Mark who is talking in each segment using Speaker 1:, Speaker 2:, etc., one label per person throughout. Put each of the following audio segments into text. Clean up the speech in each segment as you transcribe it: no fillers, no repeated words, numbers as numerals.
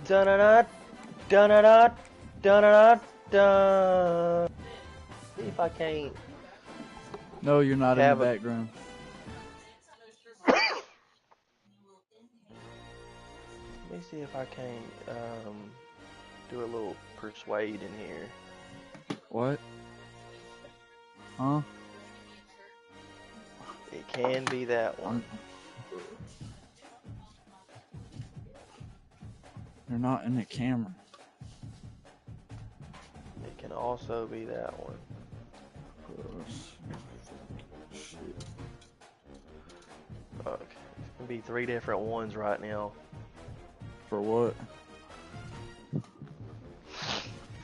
Speaker 1: Da-da-da, da-da-da, da-da-da, da. See if I can't.
Speaker 2: No, you're not in the background.
Speaker 1: Let me see if I can't do a little persuade in here.
Speaker 2: What? Huh?
Speaker 1: It can be that one.
Speaker 2: You're not in the camera.
Speaker 1: It can also be that one. Okay. It's gonna be 3 different ones right now.
Speaker 2: For what?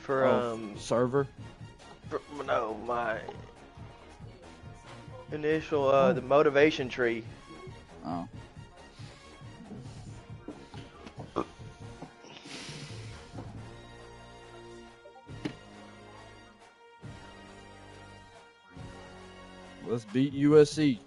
Speaker 1: For
Speaker 2: server?
Speaker 1: No, my initial the motivation tree.
Speaker 2: Oh. Let's beat USC.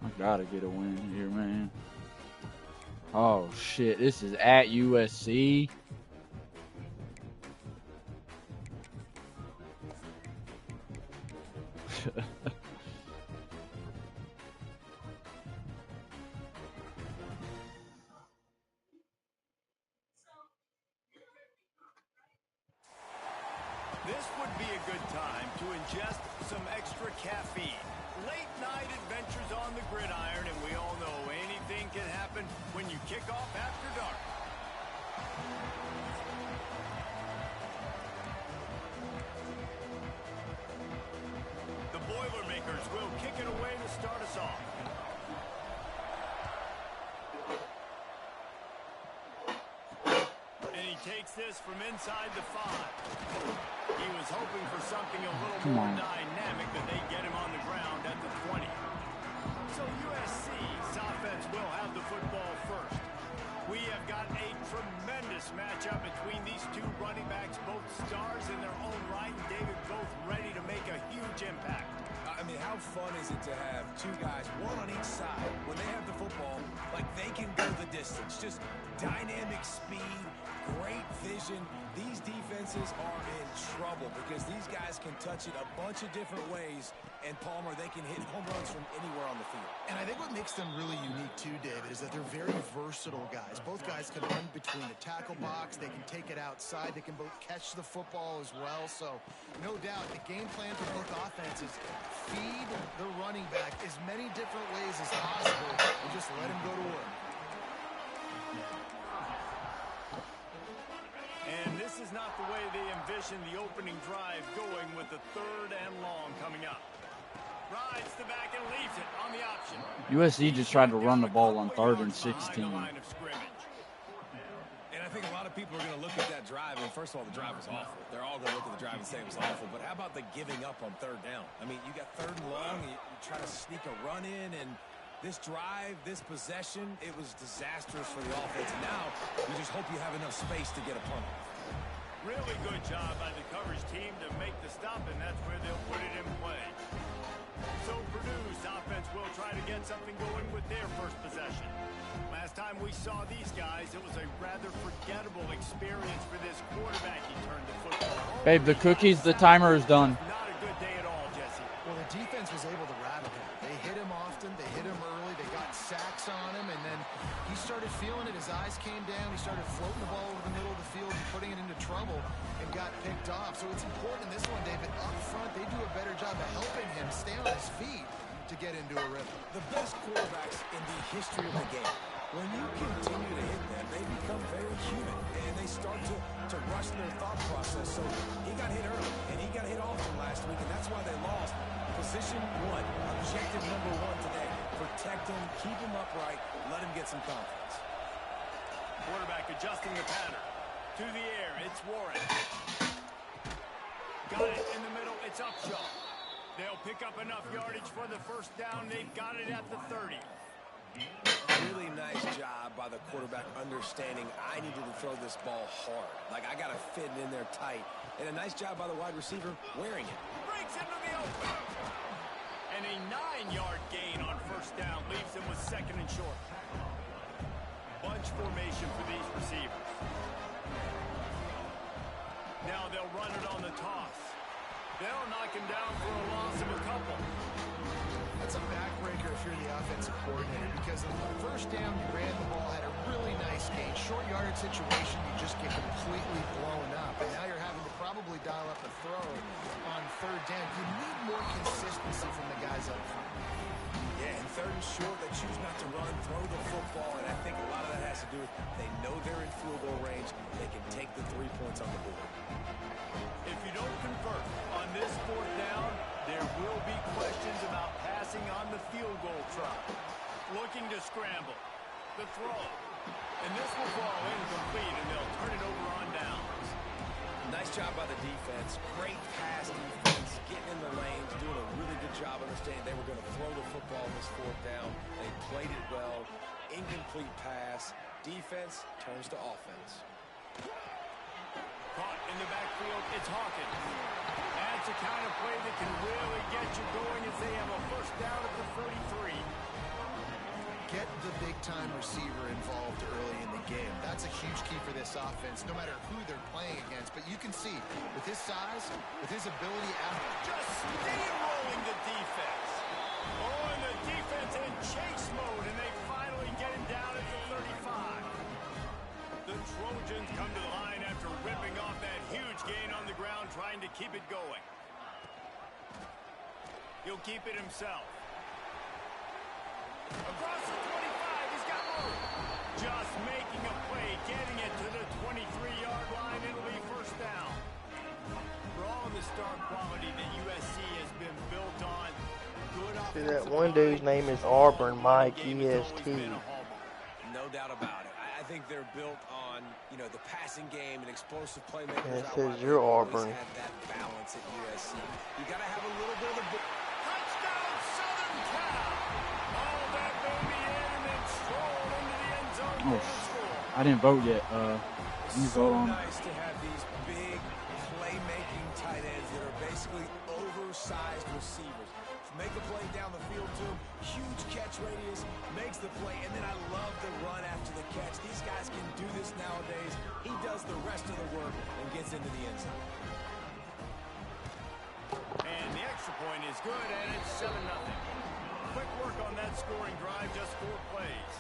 Speaker 2: I gotta get a win here, man. Oh shit, this is at USC.
Speaker 3: This would be a good time to ingest some extra caffeine. Late night adventures on the gridiron, and we all know anything can happen when you kick off after dark. The Boilermakers will kick it away to start us off. And he takes this from inside the 5. He was hoping for something a little more dynamic, but they get him on the ground at the 20. So USC's offense will have the football first. We have got a tremendous matchup between these two running backs, both stars in their own right, and David, both ready to make a huge impact.
Speaker 4: I mean, how fun is it to have two guys, one on each side, when they have the football, like they can go the distance. Just dynamic speed, great vision. These defenses are in trouble because these guys can touch it a bunch of different ways, and Palmer, they can hit home runs from anywhere on the field.
Speaker 5: And I think what makes them really unique too, David, is that they're very versatile guys. Both guys can run between the tackle box, they can take it outside, they can both catch the football as well. So no doubt the game plan for both offenses, feed the running back as many different ways as possible and just let him go to work.
Speaker 3: And this is not the way they envisioned the opening drive going, with the 3rd and long coming up. Rides the back and leaves it on the option.
Speaker 2: USC just tried to run the ball on 3rd and 16.
Speaker 4: And I think a lot of people are going to look at that drive, and first of all, the drive was awful. They're all going to look at the drive and say it was awful, but how about the giving up on 3rd down? I mean, you got 3rd and long, you try to sneak a run in, and this drive, this possession, it was disastrous for the offense. Now, you just hope you have enough space to get a punt.
Speaker 3: Really good job by the coverage team to make the stop, and that's where they'll put it in play. So Purdue's offense will try to get something going with their first possession. Last time we saw these guys, it was a rather forgettable experience for this quarterback. He turned the football.
Speaker 2: Babe, the cookies, the timer is done.
Speaker 3: Not a good day at all, Jesse.
Speaker 5: Well, the defense was able to rattle him. They hit him often, they hit him early, they got sacks on him, and then he started feeling it. His eyes came down, he started floating the ball over the middle of the field and putting it into trouble and got picked off. So it's important in this one, David, up front, they do a better job of helping him stay on his feet to get into a rhythm.
Speaker 4: The best quarterbacks in the history of the game When you continue to hit them, they become very human, and they start to rush their thought process. So he got hit early, and he got hit often last week, and that's why they lost. Position one, objective number one today. Protect him, keep him upright, let him get some confidence.
Speaker 3: Quarterback adjusting the pattern. To the air, it's Warren. Got it in the middle, it's Upshaw. They'll pick up enough yardage for the first down. They've got it at the 30.
Speaker 4: Really nice job by the quarterback understanding I needed to throw this ball hard. Like, I got to fit it in there tight. And a nice job by the wide receiver wearing it.
Speaker 3: Breaks into the open. And a 9-yard gain on first down leaves them with second and short. Bunch formation for these receivers. Now they'll run it on the toss. They'll knock him down for a loss of a couple.
Speaker 5: That's a backbreaker if you're the offensive coordinator, because on the first down you ran the ball, had a really nice gain. Short yardage situation, you just get completely blown up. And now you're having to probably dial up a throw on third down. You need more consistency from the guys up front.
Speaker 4: Yeah, and third and short, they choose not to run, throw the football, and I think a lot of that has to do with they know they're in field goal range. They can take the 3 points on the board.
Speaker 3: If you don't convert on this fourth down, there will be questions about passing on the field goal try. Looking to scramble. The throw. And this will fall incomplete, and they'll turn it over on downs.
Speaker 4: Nice job by the defense. Great pass defense. Getting in the lanes. Doing a really good job understanding they were going to throw the football this fourth down. They played it well. Incomplete pass. Defense turns to offense.
Speaker 3: Caught in the backfield, it's Hawkins. That's a kind of play that can really get you going as they have a first down at the 33.
Speaker 5: Get the big-time receiver involved early in the game. That's a huge key for this offense, no matter who they're playing against. But you can see, with his size, with his ability out.
Speaker 3: Just steamrolling the defense. Oh, and the defense in chase mode, and they finally get him down at the 35. The Trojans come to the line after ripping off that huge gain on the ground, trying to keep it going. He'll keep it himself. Across the 25, he's got room. Just making a play, getting it to the 23-yard line. It'll be first down. For all the star quality that USC has been built on, good
Speaker 1: See, that
Speaker 3: offensive
Speaker 1: one dude's
Speaker 3: line,
Speaker 1: name is Auburn, Mike
Speaker 3: game has always
Speaker 1: EST.
Speaker 3: been a hallmark.
Speaker 4: No doubt about it. I think they're built on, you know, the passing game and explosive playmakers.
Speaker 1: And it
Speaker 4: out
Speaker 1: says
Speaker 4: wide.
Speaker 1: you're
Speaker 4: They've always
Speaker 1: Auburn.
Speaker 4: had that balance at USC. You got to have a little bit of the.
Speaker 3: Touchdown, Southern Cal! All that baby in and then strolled into the end zone for the score.
Speaker 2: I didn't vote yet. Let me
Speaker 4: So
Speaker 2: vote on.
Speaker 4: nice to have these big playmaking tight ends that are basically oversized receivers. Make a play down the field to him, huge catch radius, makes the play, and then I love the run after the catch. These guys can do this nowadays. He does the rest of the work and gets into the end zone.
Speaker 3: And the extra point is good, and it's 7-0. Quick work on that scoring drive, just 4 plays.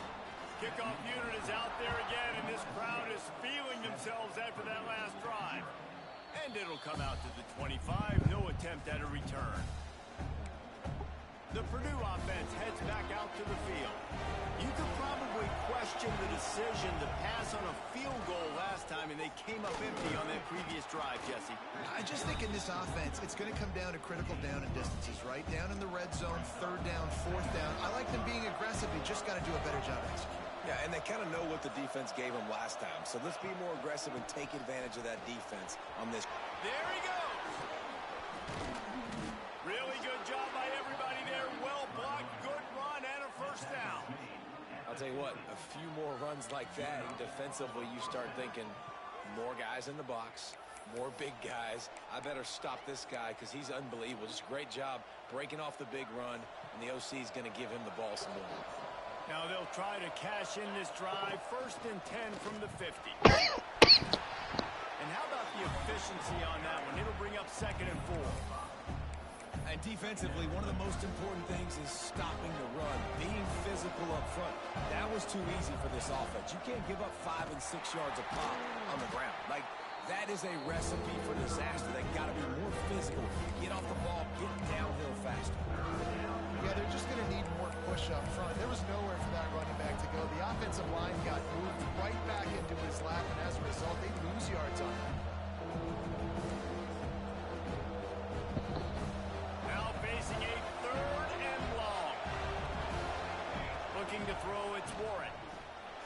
Speaker 3: Kickoff unit is out there again, and this crowd is feeling themselves after that last drive. And it'll come out to the 25, no attempt at a return. The Purdue offense heads back out to the field. You could probably question the decision to pass on a field goal last time, and they came up empty on that previous drive, Jesse.
Speaker 5: I just think in this offense, it's going to come down to critical down and distances, right? Down in the red zone, third down, fourth down. I like them being aggressive. They just got to do a better job executing.
Speaker 4: Yeah, and they kind of know what the defense gave them last time. So let's be more aggressive and take advantage of that defense on this.
Speaker 3: There he goes. Really good job by everybody there. Well blocked, good run, and a first down.
Speaker 4: I'll tell you what, a few more runs like that, and defensively you start thinking more guys in the box, more big guys. I better stop this guy because he's unbelievable. Just great job breaking off the big run, and the OC is going to give him the ball some more.
Speaker 3: Now they'll try to cash in this drive. 1st and 10 from the 50. And how about the efficiency on that one? It'll bring up 2nd and 4.
Speaker 4: And defensively, one of the most important things is stopping the run, being physical up front. That was too easy for this offense. You can't give up 5 and 6 yards a pop on the ground. Like, That is a recipe for disaster. They got to be more physical, get off the ball, get downhill faster.
Speaker 5: Yeah, they're just going to need more push up front. There was nowhere for that running back to go. The offensive line got moved right back into his lap, and as a result, they lose yards on that.
Speaker 3: Now facing a 3rd and long. Looking to throw, it's Warren.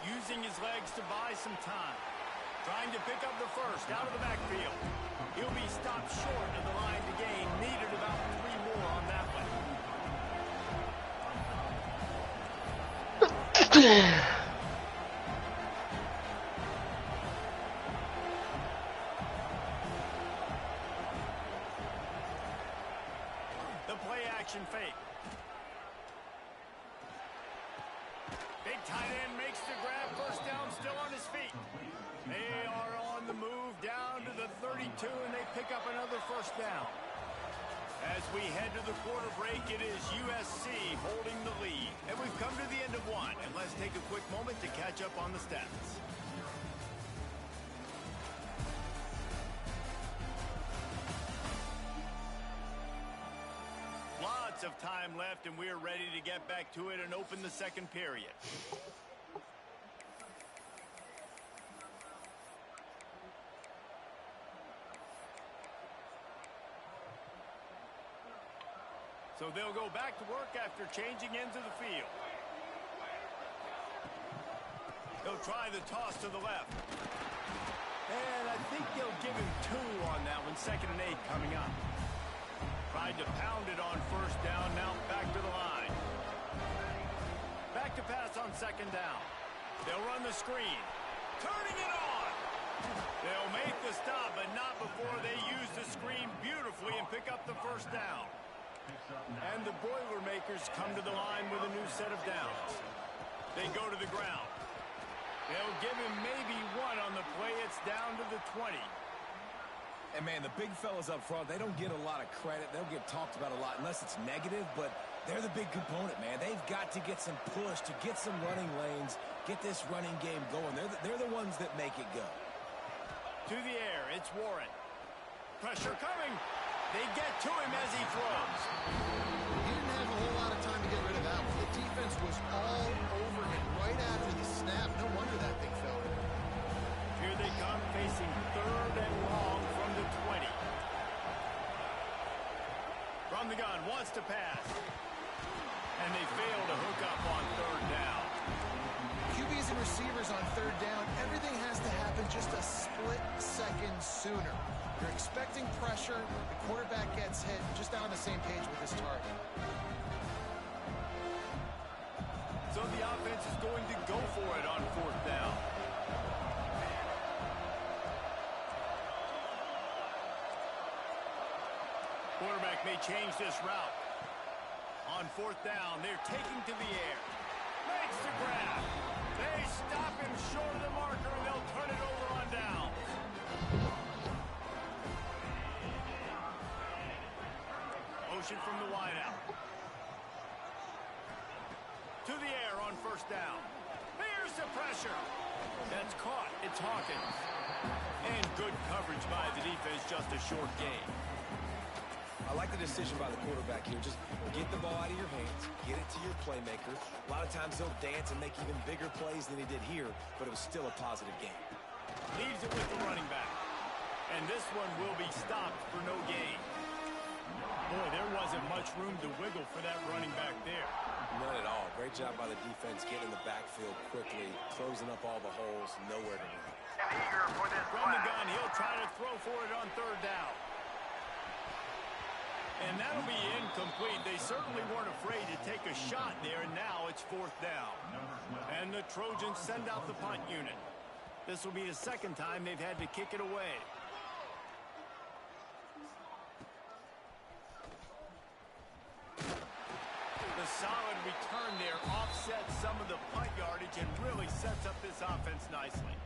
Speaker 3: Using his legs to buy some time. Trying to pick up the first out of the backfield. He'll be stopped short of the line to gain. Needed about 3 more on that one. The play action fake. Big tight end makes the grab. First down, still on his feet. They are on the move down to the 32, and they pick up another first down. As we head to the quarter break, it is USC holding the lead. And we've come to the end of one, and let's take a quick moment to catch up on the stats. Lots of time left, and we're ready to get back to it and open the second period. So they'll go back to work after changing into the field. They'll try the toss to the left. And I think they'll give him 2 on that one. 2nd and 8 coming up. Tried to pound it on first down. Now back to the line. Back to pass on 2nd down. They'll run the screen. Turning it on. They'll make the stop, but not before they use the screen beautifully and pick up the first down. And the Boilermakers come to the line with a new set of downs. They go to the ground. They'll give him maybe 1 on the play. It's down to the 20.
Speaker 4: And, man, the big fellas up front, they don't get a lot of credit. They'll get talked about a lot unless it's negative, but they're the big component, man. They've got to get some push, to get some running lanes, get this running game going. They're the ones that make it go.
Speaker 3: To the air, it's Warren. Pressure coming. They get to him as he throws.
Speaker 5: He didn't have a whole lot of time to get rid of that one. The defense was all over him right after the snap. No wonder that thing fell.
Speaker 3: Here they come, facing 3rd and long from the 20. From the gun, wants to pass. And they fail to hook up on 3rd down.
Speaker 5: QBs and receivers on 3rd down, everything has to happen just a split second sooner. You're expecting pressure, the quarterback gets hit, just not on the same page with his target.
Speaker 3: So the offense is going to go for it on 4th down. Quarterback may change this route. On 4th down, they're taking to the air. Makes the grab. They stop him short of the marker, and they'll turn it over on down. Motion from the wideout. To the air on 1st down. Here's the pressure. That's caught. It's Hawkins. And good coverage by the defense, just a short gain.
Speaker 4: I like the decision by the quarterback here. Just get the ball out of your hands, get it to your playmaker. A lot of times he'll dance and make even bigger plays than he did here, but it was still a positive game.
Speaker 3: Leaves it with the running back. And this one will be stopped for no gain. Boy, there wasn't much room to wiggle for that running back there.
Speaker 4: None at all. Great job by the defense getting in the backfield quickly, closing up all the holes, nowhere to run.
Speaker 3: From the gun, he'll try to throw for it on 3rd down. And that'll be incomplete. They certainly weren't afraid to take a shot there, and now it's 4th down. And the Trojans send out the punt unit. This will be the 2nd time they've had to kick it away. The solid return there offsets some of the punt yardage and really sets up this offense nicely.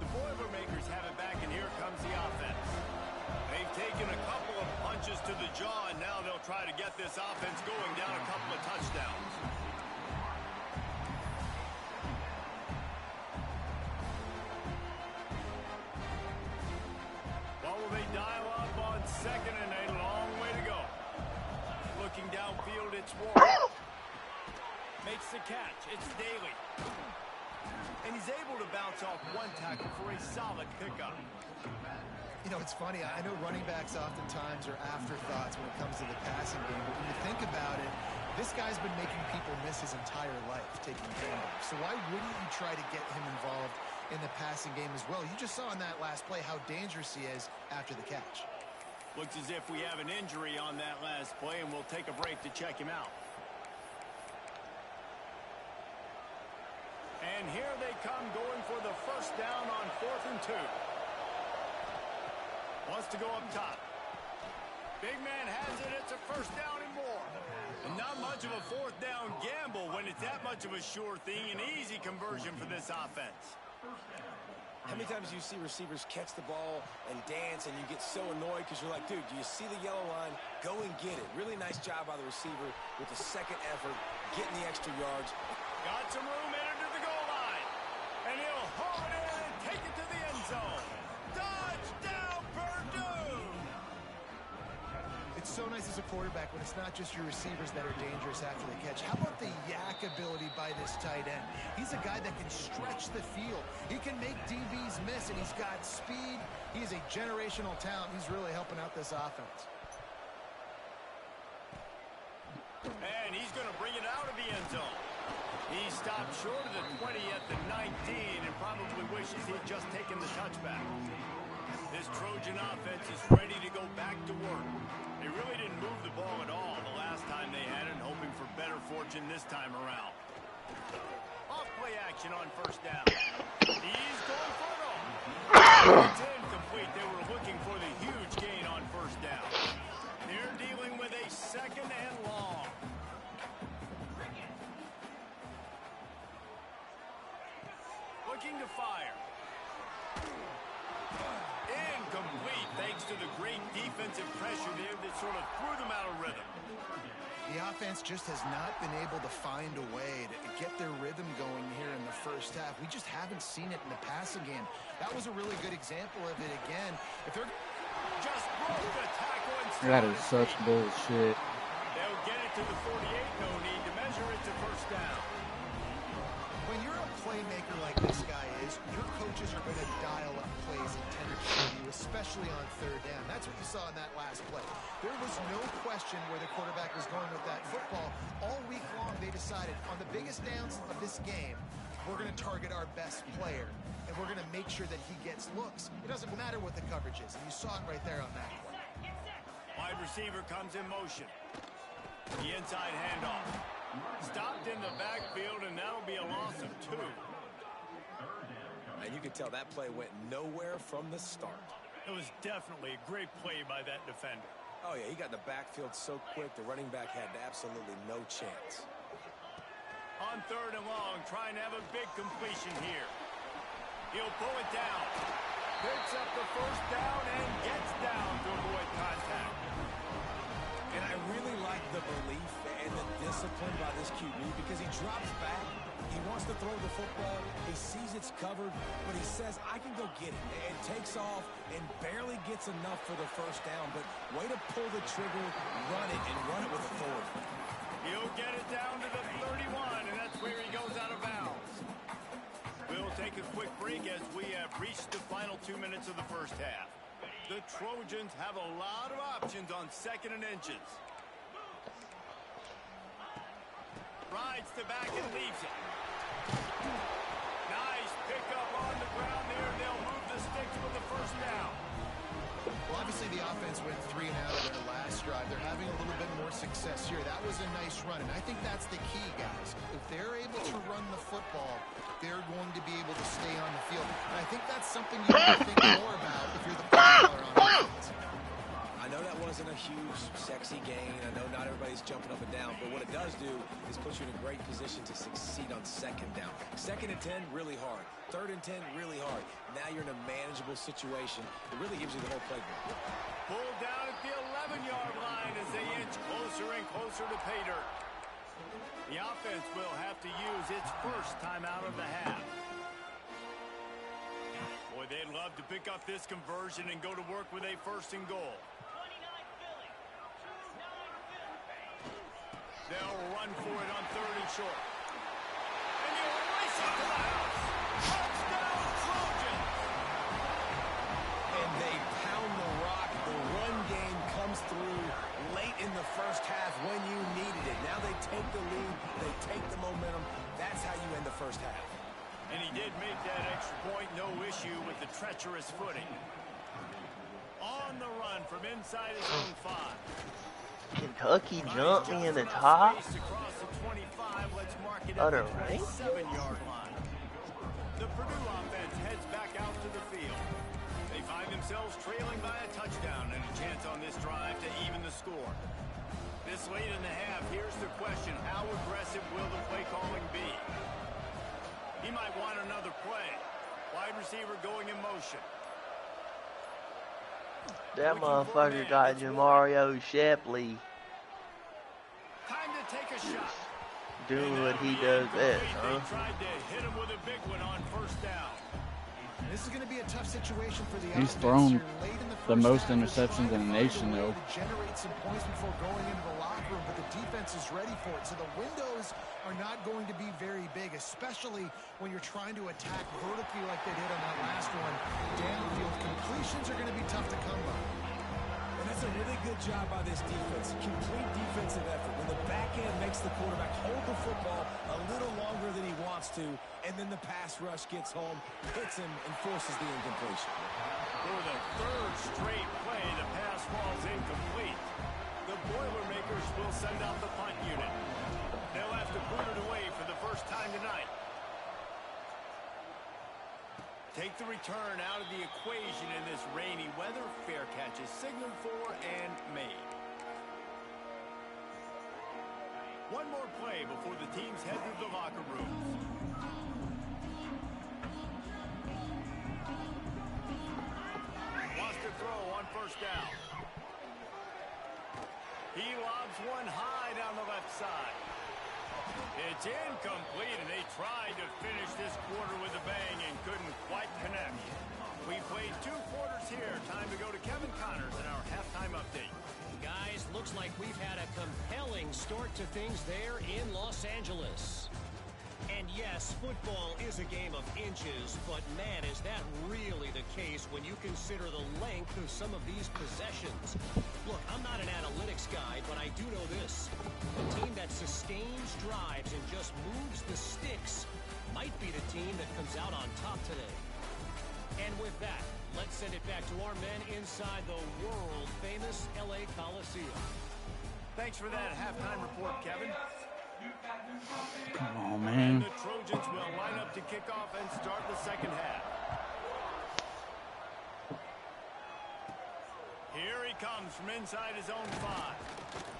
Speaker 3: The Boilermakers have it back, and here comes the offense. They've taken a couple of punches to the jaw, and now they'll try to get this offense going down a couple of touchdowns. the catch. It's Daly. And he's able to bounce off one tackle for a solid pickup.
Speaker 5: You know, it's funny. I know running backs oftentimes are afterthoughts when it comes to the passing game, but when you think about it, this guy's been making people miss his entire life taking handoffs. So why wouldn't you try to get him involved in the passing game as well? You just saw in that last play how dangerous he is after the catch.
Speaker 3: Looks as if we have an injury on that last play, and we'll take a break to check him out. And here they come, going for the first down on 4th and 2. Wants to go up top. Big man has it. It's a first down and more. And not much of a 4th down gamble when it's that much of a sure thing. An easy conversion for this offense.
Speaker 4: How many times do you see receivers catch the ball and dance and you get so annoyed because you're like, dude, do you see the yellow line? Go and get it. Really nice job by the receiver with the second effort, getting the extra yards.
Speaker 3: Got some room, entered to the goal line. And he'll haul it in and take it to the end zone. Touchdown, Purdue!
Speaker 5: It's so nice as a quarterback when it's not just your receivers that are dangerous after the catch. How about the yak ability by this tight end? He's a guy that can stretch the field. He can make DBs miss, and he's got speed. He's a generational talent. He's really helping out this offense.
Speaker 3: And he's going to bring it out of the end zone. He stopped short of the 20 at the 19 and probably wishes he'd just taken the touchback. This Trojan offense is ready to go back to work. They really didn't move the ball at all the last time they had it, and hoping for better fortune this time around. Off play action on first down. He's going for it all. It's incomplete. They were looking for the huge gain on first down. They're dealing with a 2nd and long. Looking to fire. Incomplete, thanks to the great defensive pressure there that sort of threw them out of rhythm.
Speaker 5: The offense just has not been able to find a way to get their rhythm going here in the first half. We just haven't seen it in the passing game. That was a really good example of it again. If they're
Speaker 3: just broke the tackle and
Speaker 2: That is such bullshit.
Speaker 3: they'll get it to the 48, no need to measure it to first down.
Speaker 5: When you're a playmaker like this guy is, your coaches are going to dial up plays intended for you, especially on 3rd down. That's what you saw in that last play. There was no question where the quarterback was going with that football. All week long, they decided on the biggest downs of this game, we're going to target our best player, and we're going to make sure that he gets looks. It doesn't matter what the coverage is, and you saw it right there on that play.
Speaker 3: Wide receiver comes in motion. The inside handoff. Stopped in the backfield, and that'll be a loss of 2.
Speaker 4: And you could tell that play went nowhere from the start.
Speaker 3: It was definitely a great play by that defender.
Speaker 4: Oh, yeah, he got in the backfield so quick, the running back had absolutely no chance.
Speaker 3: On 3rd and long, trying to have a big completion here. He'll pull it down. Picks up the first down and gets down to avoid contact.
Speaker 4: And I really like the belief and the discipline by this QB because he drops back. He wants to throw the football. He sees it's covered, but he says, I can go get it. And takes off and barely gets enough for the first down. But way to pull the trigger, run it, and run it with authority.
Speaker 3: He'll get it down to the 31, and that's where he goes out of bounds. We'll take a quick break as we have reached the final 2 minutes of the first half. The Trojans have a lot of options on 2nd and inches. Rides to back and leaves it. Nice pickup on the ground there. They'll move the sticks with the first down.
Speaker 5: Well, obviously the offense went 3 and out of their last drive. They're having a little bit more success here. That was a nice run, and I think that's the key, guys. If they're able to run the football, they're going to be able to stay on the field. And I think that's something you need to think more about if you're the play caller on offense.
Speaker 4: I know that wasn't a huge, sexy gain. I know not everybody's jumping up and down, but what it does do is put you in a great position to succeed on 2nd down. 2nd and 10, really hard. 3rd and 10, really hard. Now you're in a manageable situation. It really gives you the whole playbook.
Speaker 3: Pulled down at the 11-yard line as they inch closer and closer to pay dirt. The offense will have to use its first timeout of the half. Boy, they'd love to pick up this conversion and go to work with a 1st and goal. They'll run for it on 3rd and short. extra point, no issue with the treacherous footing. On the run from inside his own 5.
Speaker 1: Kentucky jumped me in the top.
Speaker 3: Across the 25. Let's mark it
Speaker 1: Other
Speaker 3: at the
Speaker 1: rank?
Speaker 3: 27-yard line. The Purdue offense heads back out to the field. They find themselves trailing by a touchdown and a chance on this drive to even the score. This late in the half, here's the question: how aggressive will the play calling be? He might want another play. Wide receiver going in motion.
Speaker 1: That motherfucker got Jamario Shepley
Speaker 3: Time to take a shot.
Speaker 1: doing what he does best, huh?
Speaker 3: They tried to hit him with a big one on first down.
Speaker 5: This is going to be a tough situation for the
Speaker 2: He's
Speaker 5: offense
Speaker 2: thrown
Speaker 5: here late in
Speaker 2: the
Speaker 5: first
Speaker 2: most
Speaker 5: half. They're
Speaker 2: interceptions
Speaker 5: trying
Speaker 2: in the
Speaker 5: to find
Speaker 2: nation,
Speaker 5: a way
Speaker 2: though.
Speaker 5: to generate some points before going into the locker room, but the defense is ready for it. So the windows are not going to be very big, especially when you're trying to attack vertically like they did on that last one. Downfield completions are going to be tough to come by.
Speaker 4: And that's a really good job by this defense. Complete defensive effort. When the back end makes the quarterback hold the football a little longer than he wants to, and then the pass rush gets home, hits him, and forces the incompletion.
Speaker 3: For the third straight play, the pass falls incomplete. The Boilermakers will send out the punt unit. They'll have to boot it away for the first time tonight. Take the return out of the equation in this rainy weather. Fair catch is signaled for and made. One more play before the teams head to the locker rooms. Wants to throw on first down. He lobs one high down the left side. It's incomplete, and they tried to finish this quarter with a bang and couldn't quite connect. We played 2 quarters here. Time to go to Kevin Connors in our halftime update.
Speaker 6: Guys, looks like we've had a compelling start to things there in Los Angeles. And yes, football is a game of inches, but man, is that really the case when you consider the length of some of these possessions. Look, I'm not an analytics guy, but I do know this. The team that sustains drives and just moves the sticks might be the team that comes out on top today. And with that, let's send it back to our men inside the world-famous LA Coliseum.
Speaker 3: Thanks for that halftime report, Kevin.
Speaker 2: Come on,
Speaker 3: And
Speaker 2: man.
Speaker 3: the Trojans will line up to kick off and start the second half. Here he comes from inside his own 5.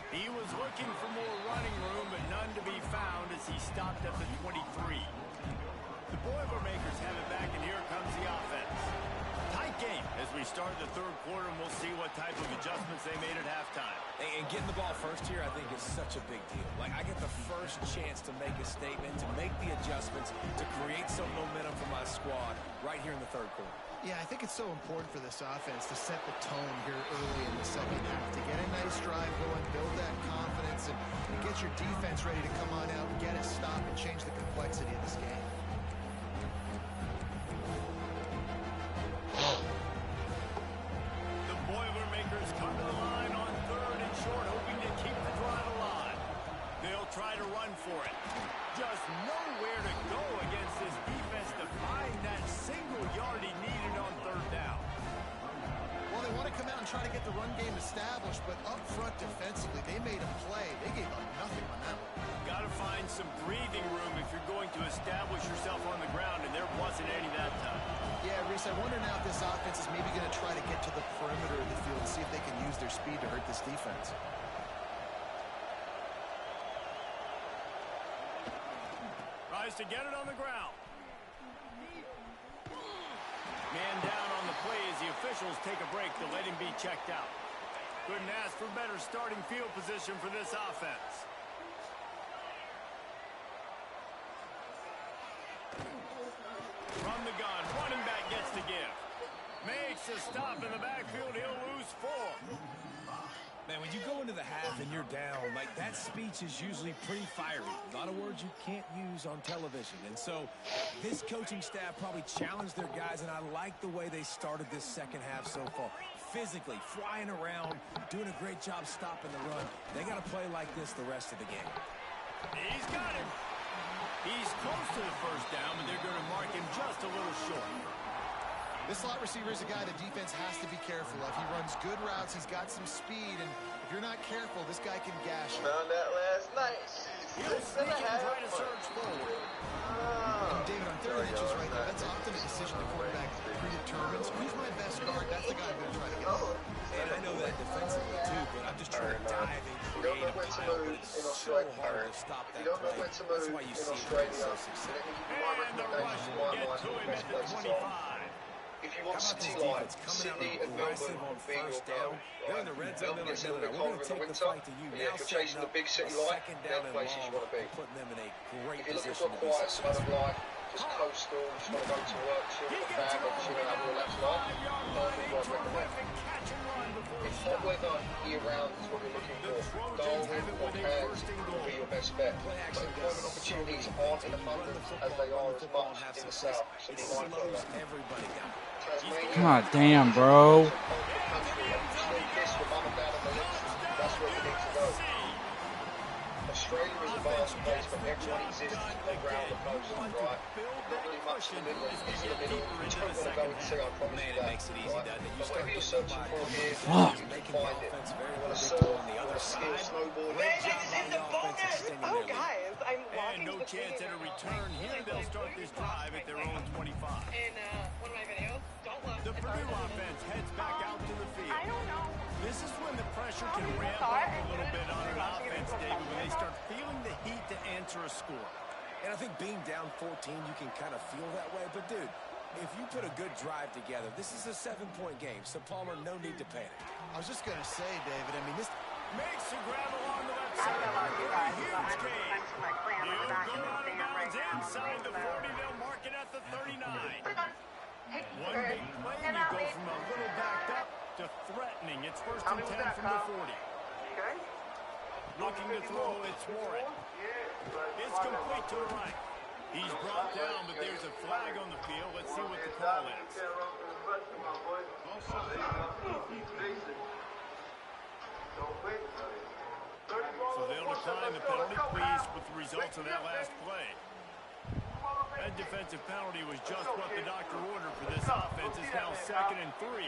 Speaker 3: He was looking for more running room, but none to be found as he stopped at the 23. The Boilermakers have it back, and here comes the offense. Tight game as we start the third quarter, and we'll see what type of adjustments they made at halftime.
Speaker 4: And getting the ball first here, I think, is such a big deal. Like, I get the first chance to make a statement, to make the adjustments, to create some momentum for my squad right here in the third quarter.
Speaker 5: Yeah, I think it's so important for this offense to set the tone here early in the second half, to get a nice drive going, build that confidence, and get your defense ready to come on out, get a stop, and change the complexity of this game.
Speaker 3: The Boilermakers come to the line on third and short, hoping to keep the drive alive. They'll try to run for it. Just nowhere to go against this defense to find that single yard he needed on third down.
Speaker 5: Well, they want to come out and try to get the run game established, but up front defensively, they made a play. They gave up nothing on that one.
Speaker 3: Got to find some breathing room if you're going to establish yourself on the ground, and there wasn't any that time.
Speaker 5: Yeah, Reese, I wonder now if this offense is maybe going to try to get to the perimeter of the field and see if they can use their speed to hurt this defense.
Speaker 3: Tries to get it on the ground. Man down on the play as the officials take a break to let him be checked out. Couldn't ask for better starting field position for this offense. From the gun, running back gets to give. Makes a stop in the backfield. He'll lose 4.
Speaker 4: Man, when you go into the half and you're down, like, that speech is usually pretty fiery. A lot of words you can't use on television. And so this coaching staff probably challenged their guys, and I like the way they started this second half so far. Physically, flying around, doing a great job stopping the run. They got to play like this the rest of the game.
Speaker 3: He's got him. He's close to the first down, but they're going to mark him just a little short.
Speaker 5: This slot receiver is a guy the defense has to be careful of. He runs good routes. He's got some speed, and if you're not careful, this guy can gash you.
Speaker 7: Found that last night.
Speaker 3: He'll sneak and try to surge forward.
Speaker 5: And David, on 3rd and inches right there, that's often a decision the quarterback predetermines. Who's my best guard? That's the guy I'm going to try to get.
Speaker 4: And I know that defensively too, but I'm just trying to dive and
Speaker 7: You don't
Speaker 4: create
Speaker 7: know
Speaker 4: a
Speaker 7: when to
Speaker 4: pile, but
Speaker 7: move
Speaker 4: it's
Speaker 7: in
Speaker 4: so
Speaker 7: Australia.
Speaker 4: hard to stop
Speaker 7: You
Speaker 4: that
Speaker 7: don't know
Speaker 4: play.
Speaker 7: when to
Speaker 4: That's
Speaker 7: move
Speaker 4: why you
Speaker 7: in
Speaker 4: see it
Speaker 7: Australia.
Speaker 4: so
Speaker 7: Let
Speaker 4: successful.
Speaker 7: me give you my
Speaker 3: And the rush
Speaker 7: recommendation.
Speaker 3: will
Speaker 7: One
Speaker 3: get
Speaker 7: line
Speaker 3: to
Speaker 7: for the
Speaker 3: him
Speaker 7: best
Speaker 3: at the
Speaker 7: places on.
Speaker 3: 25.
Speaker 7: If you
Speaker 4: How
Speaker 7: want
Speaker 4: about this
Speaker 7: City line,
Speaker 4: defense coming out
Speaker 7: Sydney and
Speaker 4: aggressive
Speaker 7: Melbourne
Speaker 4: on
Speaker 7: being your
Speaker 4: first
Speaker 7: go.
Speaker 4: down? They're in the red zone.
Speaker 7: Melbourne
Speaker 4: They're
Speaker 7: gets a
Speaker 4: like,
Speaker 7: little bit
Speaker 4: no, we're
Speaker 7: colder
Speaker 4: going to
Speaker 7: in the
Speaker 4: take the
Speaker 7: winter.
Speaker 4: fight to you.
Speaker 7: Yeah,
Speaker 4: Now
Speaker 7: if you're
Speaker 4: setting
Speaker 7: chasing
Speaker 4: up
Speaker 7: the big city
Speaker 4: a
Speaker 7: line,
Speaker 4: second
Speaker 7: they're
Speaker 4: down
Speaker 7: the
Speaker 4: and
Speaker 7: places you
Speaker 4: long,
Speaker 7: want to be.
Speaker 4: and putting them in a great
Speaker 7: If you're looking
Speaker 4: position
Speaker 7: for a
Speaker 4: to be
Speaker 7: quiet sort of
Speaker 4: successful.
Speaker 7: life, just coastal, just want to go to work, chill
Speaker 3: He
Speaker 7: with the
Speaker 3: gets it
Speaker 7: family,
Speaker 3: all
Speaker 7: chill
Speaker 3: the way
Speaker 7: and have a
Speaker 3: down
Speaker 7: relaxed
Speaker 3: the
Speaker 7: life,
Speaker 3: 5-yard line.
Speaker 7: perfect
Speaker 3: A
Speaker 7: what I recommend.
Speaker 3: terrific catch and run before he
Speaker 7: If hot
Speaker 3: stopped.
Speaker 7: weather year round is what you're looking
Speaker 3: The
Speaker 7: for,
Speaker 3: Trojans
Speaker 7: Darwin
Speaker 3: have it
Speaker 7: or
Speaker 3: with a
Speaker 7: Cairns
Speaker 3: first and
Speaker 7: will
Speaker 3: goal.
Speaker 7: be your best bet.
Speaker 4: Play
Speaker 7: But
Speaker 4: action
Speaker 7: employment
Speaker 4: does so
Speaker 7: opportunities
Speaker 4: many
Speaker 7: aren't
Speaker 4: things.
Speaker 7: in
Speaker 4: When you run
Speaker 7: abundance
Speaker 4: the
Speaker 7: as they
Speaker 4: football,
Speaker 7: are
Speaker 4: run the
Speaker 7: as
Speaker 4: football,
Speaker 7: much
Speaker 4: and have
Speaker 7: in the
Speaker 4: success.
Speaker 7: south, so
Speaker 4: It
Speaker 7: be mindful of
Speaker 4: slows
Speaker 7: that.
Speaker 4: everybody down.
Speaker 7: Tasmania,
Speaker 2: God damn, bro.
Speaker 7: country, and you still kiss your mum and dad on the lips, that's where you need to go. Australia is a vast place, but everyone exists around the coast, right? Not really much in the middle, and it's in the middle. You don't want to go and see, I promise
Speaker 4: Man,
Speaker 7: you
Speaker 4: it
Speaker 7: that.
Speaker 4: makes it easy,
Speaker 7: Right?
Speaker 4: doesn't it? You
Speaker 7: But
Speaker 4: start
Speaker 7: whatever you're
Speaker 4: getting
Speaker 7: searching
Speaker 4: up
Speaker 7: for
Speaker 4: by
Speaker 7: here,
Speaker 2: Fuck.
Speaker 7: you can
Speaker 4: making the
Speaker 7: find it.
Speaker 4: offense
Speaker 7: You
Speaker 4: very
Speaker 7: want to
Speaker 4: predictable
Speaker 7: surf,
Speaker 4: on the
Speaker 7: you
Speaker 4: other
Speaker 7: want to skill
Speaker 4: side.
Speaker 7: snowboard.
Speaker 4: Great job by the offense extending
Speaker 8: Oh,
Speaker 4: their lead.
Speaker 8: guys, I'm
Speaker 3: And
Speaker 8: walking
Speaker 3: no
Speaker 8: to the
Speaker 3: chance
Speaker 8: city
Speaker 3: at a
Speaker 8: right now.
Speaker 3: return here. They'll start this drive at their own 25.
Speaker 8: In one of my videos, don't look.
Speaker 3: The
Speaker 8: It's
Speaker 3: Purdue
Speaker 8: already-
Speaker 3: offense heads back out to the
Speaker 8: I
Speaker 3: field.
Speaker 8: don't know.
Speaker 3: This is when the pressure
Speaker 8: How
Speaker 3: can
Speaker 8: many
Speaker 3: ramp
Speaker 8: saw
Speaker 3: up
Speaker 8: it
Speaker 3: a
Speaker 8: and
Speaker 3: little
Speaker 8: didn't
Speaker 3: bit on an
Speaker 8: watch it
Speaker 3: offense,
Speaker 8: against
Speaker 3: David, when they
Speaker 8: Washington?
Speaker 3: start feeling the heat to answer a score.
Speaker 4: And I think being down 14, you can kind of feel that way. But, dude, if you put a good drive together, this is a 7-point game. So, Palmer, no need to panic.
Speaker 5: I was just going to say, David, I mean, this
Speaker 3: Makes the grab along the left
Speaker 9: I
Speaker 3: side.
Speaker 9: don't know about you guys, but
Speaker 3: Huge
Speaker 9: I'm
Speaker 3: gain.
Speaker 9: thanks for my clam on the
Speaker 3: He'll
Speaker 9: back
Speaker 3: go
Speaker 9: of the
Speaker 3: out of
Speaker 9: stand right
Speaker 3: bounds
Speaker 9: now.
Speaker 3: inside the 40. They'll mark it at the 39.
Speaker 9: Hey,
Speaker 3: One big play and you go from a little backed up to threatening. It's first and 10 from the 40.
Speaker 9: Good.
Speaker 3: Looking to throw, it's Warren. It's complete to the right. He's brought down, but there's a flag on the field. Let's see what the call is. So they'll decline the penalty, pleased with the results of that last play. That defensive penalty was just what the doctor ordered for this offense. It's now 2nd and 3.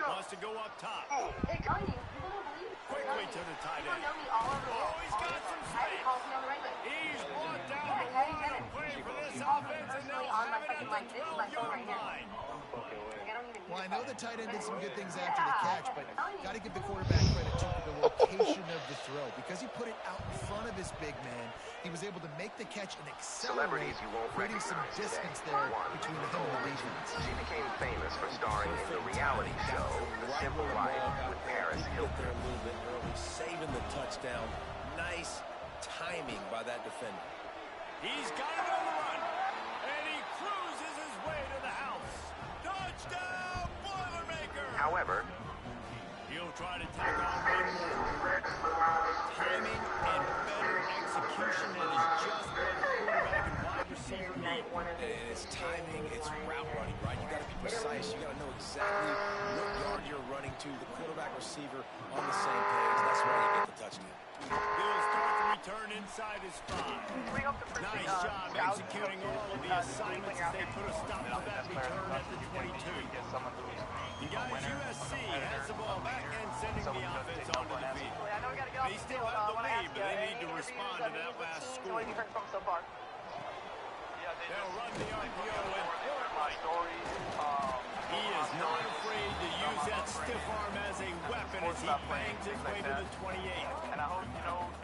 Speaker 3: Wants to go up top.
Speaker 9: Hey, Johnny, you don't believe it.
Speaker 3: Quickly to the tight
Speaker 9: You don't
Speaker 3: end.
Speaker 9: know me all over
Speaker 3: Oh, he's got some space.
Speaker 9: calls me on the regular.
Speaker 3: He's brought down
Speaker 9: Yeah,
Speaker 3: the
Speaker 9: Teddy
Speaker 3: line
Speaker 9: did
Speaker 3: of
Speaker 9: it.
Speaker 3: play for this
Speaker 9: He called me
Speaker 3: offense, and
Speaker 9: personally
Speaker 3: they'll
Speaker 9: on
Speaker 3: have
Speaker 9: my
Speaker 3: it at
Speaker 9: fucking
Speaker 3: the
Speaker 9: line. This is my phone
Speaker 3: 12-yard
Speaker 9: right here.
Speaker 3: line.
Speaker 9: Like, I don't even
Speaker 5: Well, I
Speaker 9: use
Speaker 5: know
Speaker 9: it.
Speaker 5: the tight end did some good things after the catch, but got to give the quarterback credit to the location of the throw. Because he put it out in front of his big man, he was able to make the catch and accelerate, creating some distance there between him and the defense.
Speaker 10: She became famous for starring in the reality show, The Simple Life, with Paris
Speaker 4: Get
Speaker 10: Hilton.
Speaker 4: there a little bit early, saving the touchdown. Nice timing by that defender.
Speaker 3: He's got it on the run, and he cruises his way to the house. Touchdown, Boilermaker!
Speaker 10: However,
Speaker 3: He'll try to tack on one more. Timing and better execution, that is just what the quarterback and wide receiver need.
Speaker 4: And it's timing, it's route running, right? You got to be precise. You got to know exactly what yard you're running to. The quarterback receiver on the same page. That's why you get the touchdown.
Speaker 3: He'll start the return inside his 5. Nice job executing all of the assignments as they put a stop to that return at the 22. And guys, USC has the ball back and sending the offense onto the field. They still have the lead, but they need to respond to that last score. They'll run the RPO and throw it right. He is not afraid to use that stiff arm as a weapon as he bangs his way to the 28.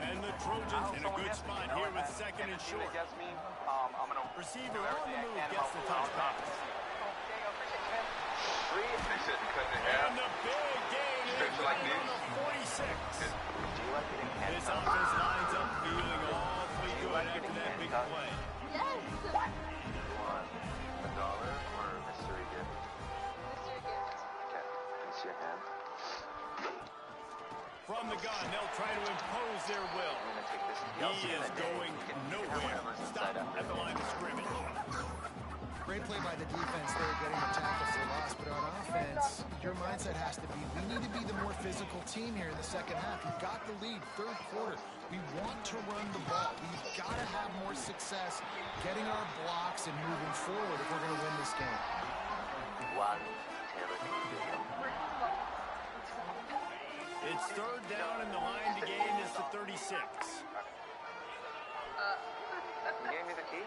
Speaker 3: And the Trojans in a good spot here with 2nd and short. Receiver on the move gets the touchdown.
Speaker 10: they said to cut it in half.
Speaker 3: And the big gain is
Speaker 10: like
Speaker 3: on
Speaker 10: this.
Speaker 3: the 46. This offense lines up feeling awfully good after that big play. From the gun, they'll try to impose their will. He is going nowhere. Stop at the line of scrimmage.
Speaker 5: Great play by the defense there, getting the tackle for loss. But on offense, your mindset has to be, we need to be the more physical team here in the second half. You've got the lead, 3rd quarter. We want to run the ball. We've got to have more success getting our blocks and moving forward if we're going to win this game.
Speaker 3: It's third down and the line to gain is the 36.
Speaker 10: You gave me the key?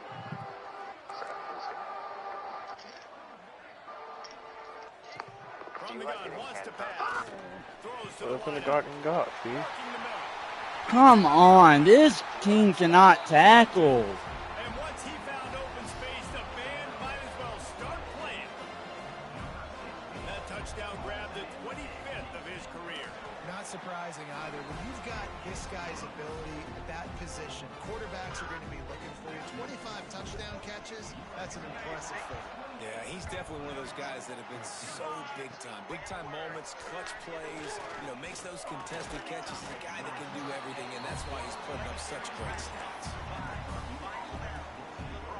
Speaker 3: From the gun, wants to pass. Throws to the
Speaker 1: Open the
Speaker 3: wideout.
Speaker 1: garden got, see?
Speaker 3: Working the middle.
Speaker 2: Come on, this team cannot tackle.
Speaker 3: And once he found open space, the band might as well start playing. That touchdown grabbed the 25th of his career.
Speaker 5: Not surprising either. When you've got this guy's ability at that position, quarterbacks are going to be looking for you. 25 touchdown catches, that's an impressive thing.
Speaker 4: Yeah, he's definitely one of those guys that have been so big time. Big time moments, clutch plays, makes those contested catches. He's a guy that can do everything, and that's why he's putting up such great stats.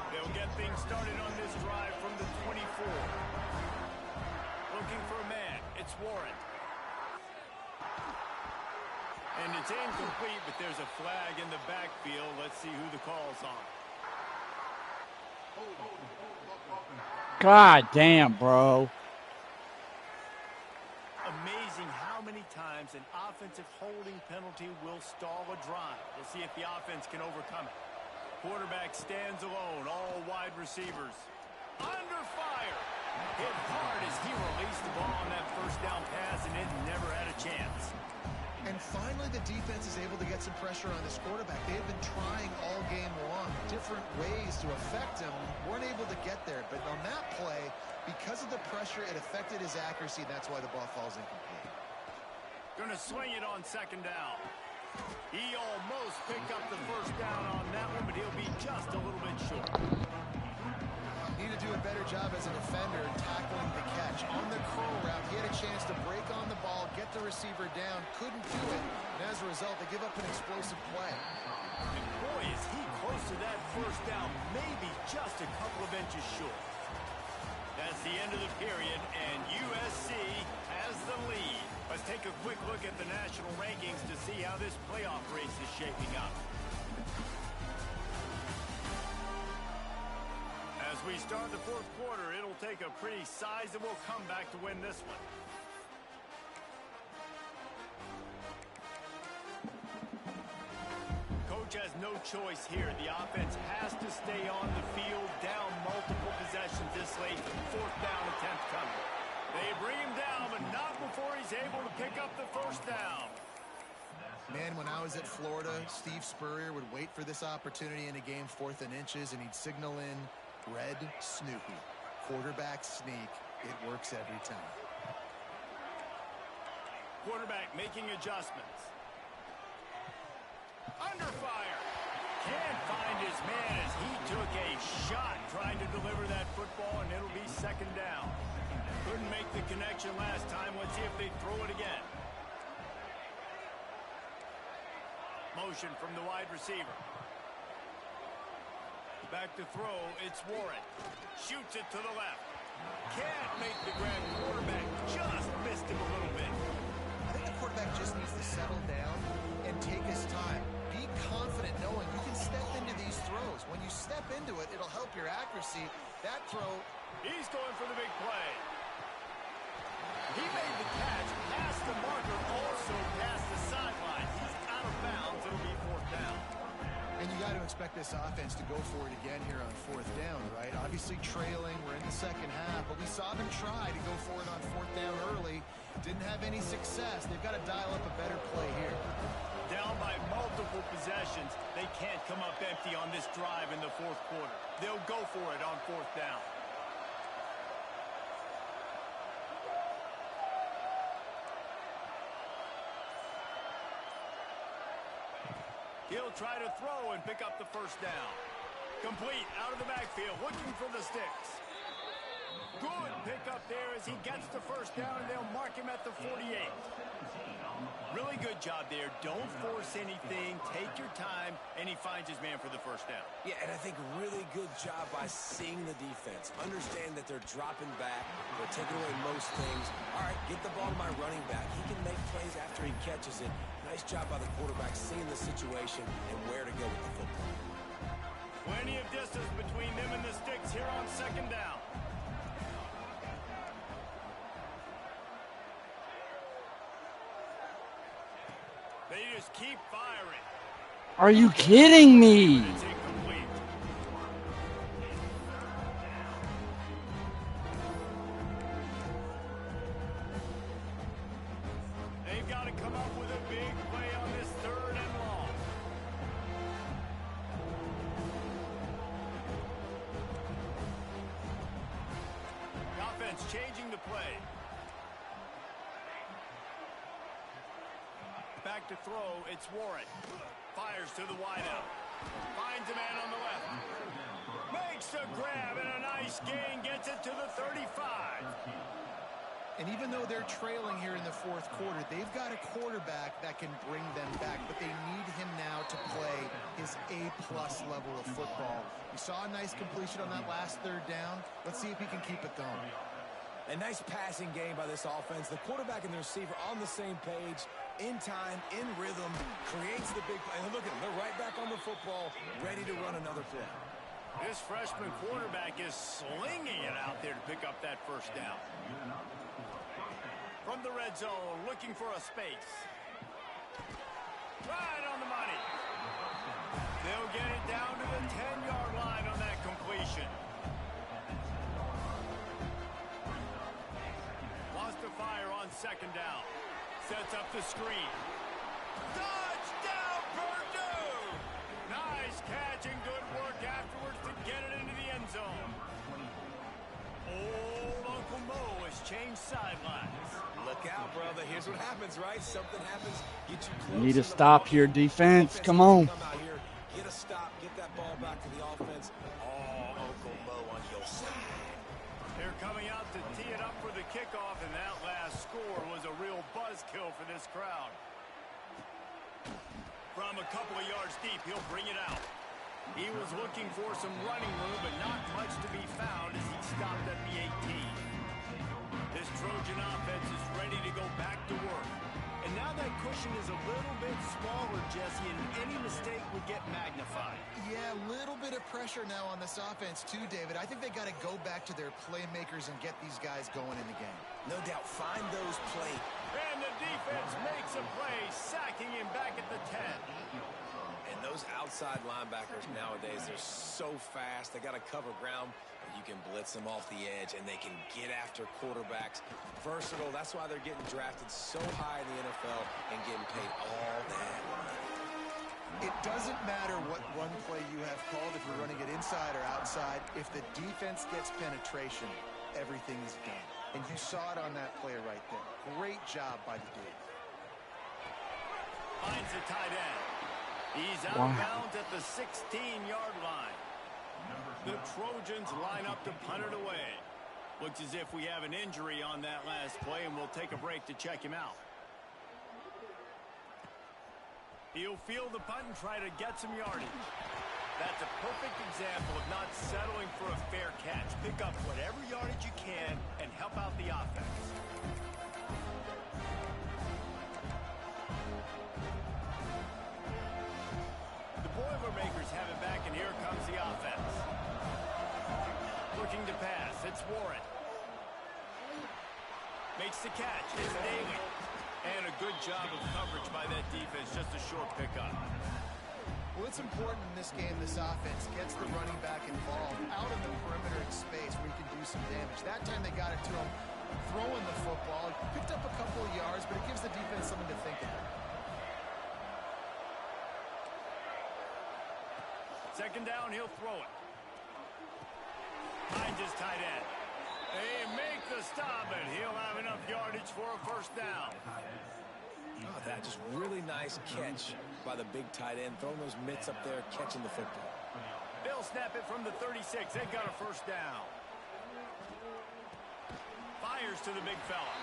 Speaker 3: They'll get things started on this drive from the 24. Looking for a man. It's Warren. And it's incomplete, but there's a flag in the backfield. Let's see who the call's on.
Speaker 2: God damn, bro.
Speaker 3: Amazing how many times an offensive holding penalty will stall a drive. We'll see if the offense can overcome it. Quarterback stands alone, all wide receivers. Under fire. Hit hard as he released the ball on that first down pass, and it never had a chance.
Speaker 5: And finally, the defense is able to get some pressure on this quarterback. They have been trying all game long, different ways to affect him. Weren't able to get there. But on that play, because of the pressure, it affected his accuracy, and that's why the ball falls incomplete.
Speaker 3: Going to swing it on second down. He almost picked up the first down on that one, but he'll be just a little bit short.
Speaker 5: Need to do a better job as a defender tackling the catch. On the curl route, he had a chance to break on the ball, get the receiver down, couldn't do it, and as a result, they give up an explosive play.
Speaker 3: And boy, is he close to that first down, maybe just a couple of inches short. That's the end of the period, and USC has the lead. Let's take a quick look at the national rankings to see how this playoff race is shaping up. As we start the fourth quarter, it'll take a pretty sizable comeback to win this one. Coach has no choice here. The offense has to stay on the field, down multiple possessions this late. Fourth down attempt coming. They bring him down, but not before he's able to pick up the first down.
Speaker 5: Man, when I was at Florida, Steve Spurrier would wait for this opportunity in a game, 4th and inches, and he'd signal in Red Snoopy. Quarterback sneak. It works every time.
Speaker 3: Quarterback making adjustments. Under fire. Can't find his man as he took a shot trying to deliver that football, and it'll be second down. Couldn't make the connection last time. Let's see if they throw it again. Motion from the wide receiver. Back to throw, it's Warren. Shoots it to the left. Can't make the grab. Quarterback just missed him a little bit.
Speaker 5: I think the quarterback just needs to settle down and take his time. Be confident knowing you can step into these throws. When you step into it, it'll help your accuracy. That throw.
Speaker 3: He's going for the big play. He made the catch, past the marker, also past the sideline. He's out of bounds. It'll be fourth down.
Speaker 5: And you got to expect this offense to go for it again here on 4th down, right? Obviously trailing. We're in the second half, but we saw them try to go for it on 4th down early. Didn't have any success. They've got to dial up a better play here.
Speaker 3: Down by multiple possessions. They can't come up empty on this drive in the fourth quarter. They'll go for it on 4th down. He'll try to throw and pick up the first down. Complete out of the backfield, looking for the sticks. Good pickup there as he gets the first down, and they'll mark him at the 48. Really good job there. Don't force anything. Take your time, and he finds his man for the first down.
Speaker 4: Yeah, and I think really good job by seeing the defense. Understand that they're dropping back. They're taking away most things. All right, get the ball to my running back. He can make plays after he catches it. Nice job by the quarterback seeing the situation and where to go with the football.
Speaker 3: Plenty of distance between them and the sticks here on second down. They just keep firing.
Speaker 2: Are you kidding me?
Speaker 3: It's incomplete. They've got to come up with a big play on this third and long. The offense changing the play. Back to throw, it's Warren. Fires to the wideout. Finds a man on the left. Makes a grab and a nice gain. Gets it to the 35.
Speaker 5: And even though they're trailing here in the fourth quarter, they've got a quarterback that can bring them back, but they need him now to play his A-plus level of football. You saw a nice completion on that last third down. Let's see if he can keep it going.
Speaker 4: A nice passing game by this offense. The quarterback and the receiver on the same page, in time, in rhythm, creates the big play. And look at them, they're right back on the football, ready to run another play.
Speaker 3: This freshman quarterback is slinging it out there to pick up that first down. From the red zone, looking for a space. Right on the money. They'll get it down to the 10-yard line on that completion. Lost a fire on second down. Sets up the screen. Touchdown, Purdue! Nice catch and good work afterwards to get it into the end zone. Old Uncle Mo has changed sidelines.
Speaker 4: Look out, brother. Here's what happens, right? Something happens. Get you close.
Speaker 2: You need to stop here, defense. Come on.
Speaker 4: Come out here, get a stop, get that ball back to the offense. Oh, Uncle Mo on your side.
Speaker 3: They're coming out to tee it up for the kickoff, and that last score was a real buzzkill for this crowd. From a couple of yards deep, he'll bring it out. He was looking for some running room, but not much to be found as he stopped at the 18. This Trojan offense is ready to go back to work. And now that cushion is a little bit smaller, Jesse, and any mistake would get magnified.
Speaker 5: Yeah, a little bit of pressure now on this offense too, David. I think they got to go back to their playmakers and get these guys going in the game.
Speaker 4: No doubt, find those plays.
Speaker 3: And the defense makes a play, sacking him back at the 10.
Speaker 4: And those outside linebackers nowadays, they're so fast. They got to cover ground. You can blitz them off the edge, and they can get after quarterbacks. Versatile. That's why they're getting drafted so high in the NFL and getting paid all that money.
Speaker 5: It doesn't matter what run play you have called, if you're running it inside or outside. If the defense gets penetration, everything is done. And you saw it on that play right there. Great job by the dude.
Speaker 3: Finds the tight end. He's out of bounds at the 16-yard line. The Trojans line up to punt it away. Looks as if we have an injury on that last play, and we'll take a break to check him out. He'll field the punt and try to get some yardage. That's a perfect example of not settling for a fair catch. Pick up whatever yardage you can and help out the offense. The Boilermakers have it back, and here comes the offense. Looking to pass. It's Warren. Makes the catch. It's Daly. And a good job of coverage by that defense. Just a short pickup.
Speaker 5: Well, it's important in this game, this offense gets the running back involved out in the perimeter in space where he can do some damage. That time they got it to him throwing the football. He picked up a couple of yards, but it gives the defense something to think about.
Speaker 3: Second down, he'll throw it. Finds his tight end. They make the stop, and he'll have enough yardage for a first down.
Speaker 4: Oh, that just really nice catch by the big tight end, throwing those mitts up there, catching the football.
Speaker 3: They'll snap it from the 36. They've got a first down. Fires to the big fella.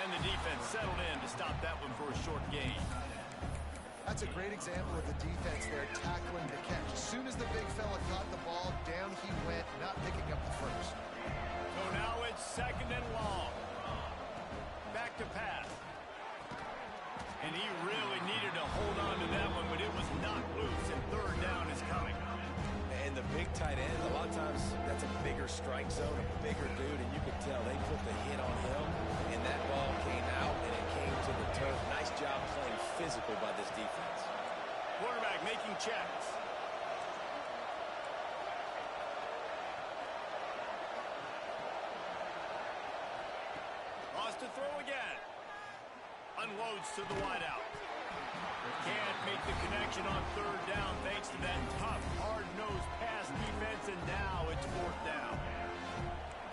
Speaker 3: And the defense settled in to stop that one for a short gain.
Speaker 5: That's a great example of the defense there tackling the catch. As soon as the big fella caught the ball, down he went, not picking up the first.
Speaker 3: So now it's second and long. Back to pass. And he really needed to hold on to that one, but it was knocked loose, and third down is coming.
Speaker 4: And the big tight end, a lot of times that's a bigger strike zone, a bigger dude, and you could tell they put the hit on him, and that ball came out, and it came to the turf. Nice job playing physical by this defense.
Speaker 3: Quarterback making checks. Lost to throw again. Unloads to the wideout. Can't make the connection on third down thanks to that tough, hard-nosed pass defense, and now it's fourth down.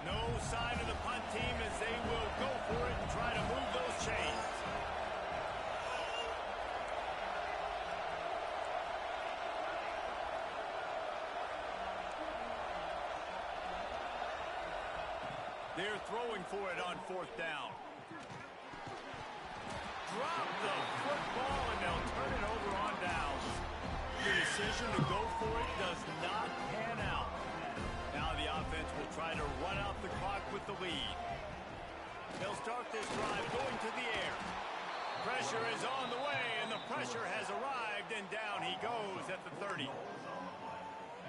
Speaker 3: No sign of the punt team as they will go for it and try to move those chains. They're throwing for it on fourth down. Drop the football, and they'll turn it over on downs. The decision to go for it does not pan out. Now the offense will try to run out the clock with the lead. They'll start this drive going to the air. Pressure is on the way, and the pressure has arrived, and down he goes at the 30.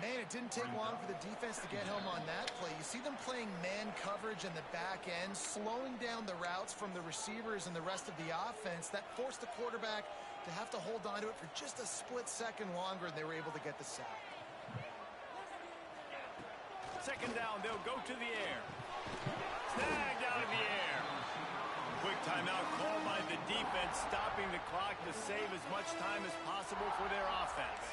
Speaker 5: Man, it didn't take long for the defense to get home on that play. You see them playing man coverage in the back end, slowing down the routes from the receivers and the rest of the offense. That forced the quarterback to have to hold on to it for just a split second longer, and they were able to get the sack.
Speaker 3: Second down, they'll go to the air. Snagged out of the air. Quick timeout called by the defense, stopping the clock to save as much time as possible for their offense.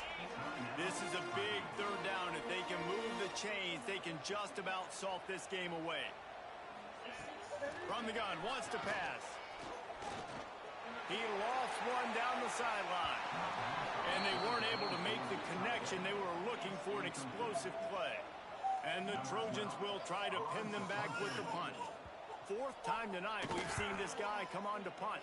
Speaker 3: This is a big third down. If they can move the chains, they can just about salt this game away. From the gun, wants to pass. He lofts one down the sideline. And they weren't able to make the connection. They were looking for an explosive play. And the Trojans will try to pin them back with the punt. Fourth time tonight we've seen this guy come on to punt.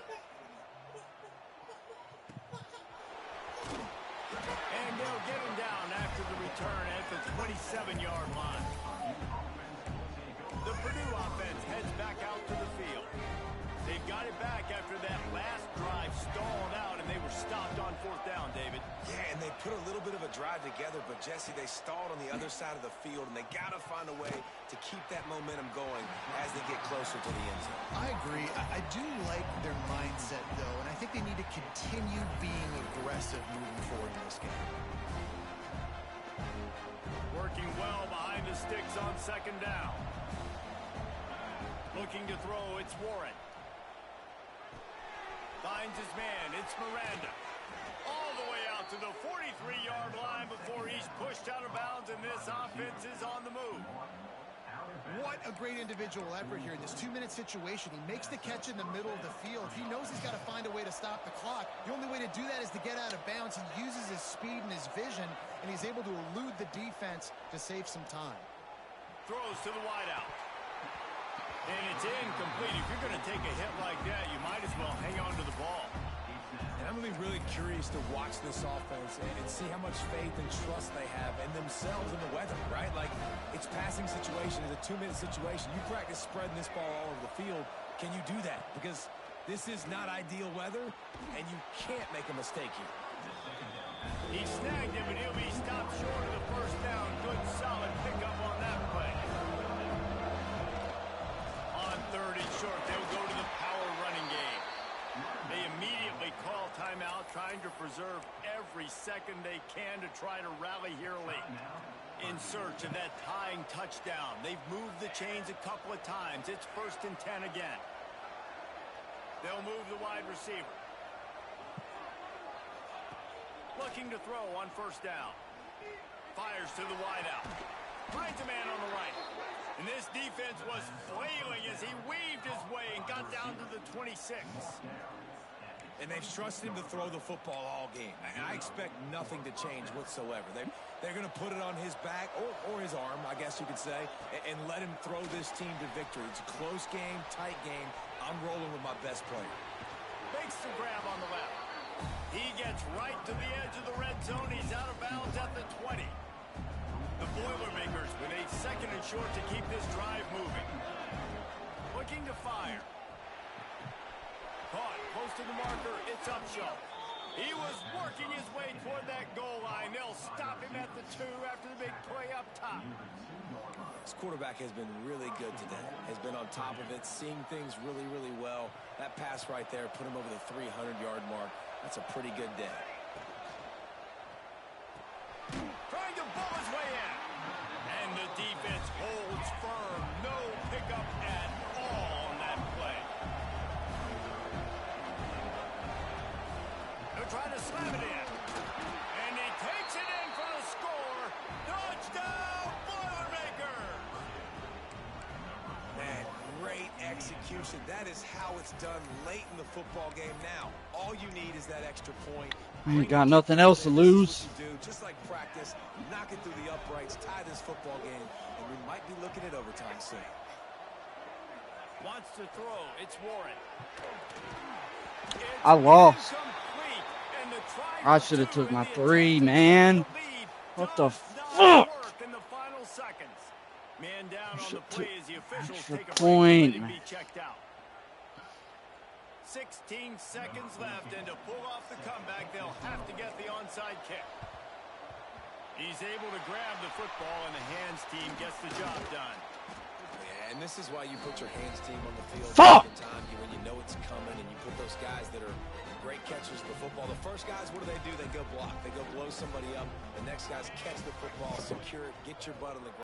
Speaker 3: And they'll get him down after the return at the 27-yard line. The Purdue offense heads back out to the field. They've got it back after that last drive stalled out, and they were stopped on fourth down, David.
Speaker 4: Yeah, and they put a little bit of a drive together, but, Jesse, they stalled on the other side of the field, and they got to find a way to keep that momentum going as they get closer to the end zone.
Speaker 5: I agree. I do like their mindset, though, and I think they need to continue being aggressive moving forward in this game.
Speaker 3: Working well behind the sticks on second down. Looking to throw, it's Warren. Finds his man, it's Miranda. All the way out to the 43-yard line before he's pushed out of bounds, and this offense is on the move.
Speaker 5: What a great individual effort here in this 2-minute situation. He makes the catch in the middle of the field. He knows he's got to find a way to stop the clock. The only way to do that is to get out of bounds. He uses his speed and his vision, and he's able to elude the defense to save some time.
Speaker 3: Throws to the wideout. And it's incomplete. If you're going to take a hit like that, you might as well hang on to the ball.
Speaker 4: And I'm going to be really curious to watch this offense and see how much faith and trust they have in themselves and the weather, right? Like, it's passing situation, it's a 2-minute situation. You practice spreading this ball all over the field. Can you do that? Because this is not ideal weather, and you can't make a mistake here.
Speaker 3: He snagged him, and he'll be stopped short of the first down. Good, solid pickup on that play. On third and short, they'll go to the power running game. They immediately call timeout, trying to preserve every second they can to try to rally here late. In search of that tying touchdown. They've moved the chains a couple of times. It's 1st and 10 again. They'll move the wide receiver. Looking to throw on first down. Fires to the wideout. Finds a man on the right. And this defense was flailing as he weaved his way and got down to the 26.
Speaker 4: And they've trusted him to throw the football all game. And I expect nothing to change whatsoever. They're going to put it on his back, or his arm, I guess you could say, and let him throw this team to victory. It's a close game, tight game. I'm rolling with my best player.
Speaker 3: Makes the grab on the left. He gets right to the edge of the red zone. He's out of bounds at the 20. The Boilermakers with a 2nd and short to keep this drive moving. Looking to fire. Caught close to the marker. It's tough show. He was working his way toward that goal line. They'll stop him at the 2 after the big play up top.
Speaker 4: This quarterback has been really good today. Has been on top of it, seeing things really, really well. That pass right there put him over the 300-yard mark. That's a pretty good day.
Speaker 3: Trying to bull his way in. And the defense holds firm. No pickup at all on that play. They're trying to slam it in. And he takes it in for the score. Touchdown, Boilermakers!
Speaker 4: Man, great execution. That is how it's done late in the football game now. All you need is that extra point.
Speaker 2: We ain't got nothing else to lose.
Speaker 4: Do just like practice, knock it through the uprights, tie this football game, and we might be looking at overtime soon.
Speaker 3: Wants to throw. It's Warren.
Speaker 2: I lost.
Speaker 3: Incomplete. And the try
Speaker 2: I
Speaker 3: for
Speaker 2: should have
Speaker 3: 2
Speaker 2: took my
Speaker 3: and the
Speaker 2: 3,
Speaker 3: attempt to
Speaker 2: man.
Speaker 3: take the lead
Speaker 2: What the
Speaker 3: does not
Speaker 2: fuck?
Speaker 3: work in the final seconds. Man down on the
Speaker 2: Should
Speaker 3: play
Speaker 2: took
Speaker 3: as the officials
Speaker 2: extra
Speaker 3: take a break
Speaker 2: point.
Speaker 3: and let him be checked out. 16 seconds left, and to pull off the comeback, they'll have to get the onside kick. He's able to grab the football, and the hands team gets the job done.
Speaker 4: Yeah, and this is why you put your hands team on the field
Speaker 2: Fuck!
Speaker 4: every time when you know it's coming, and you put those guys that are great catchers of the football. The first guys, what do? They go block. They go blow somebody up. The next guys catch the football, secure it, get your butt on the ground.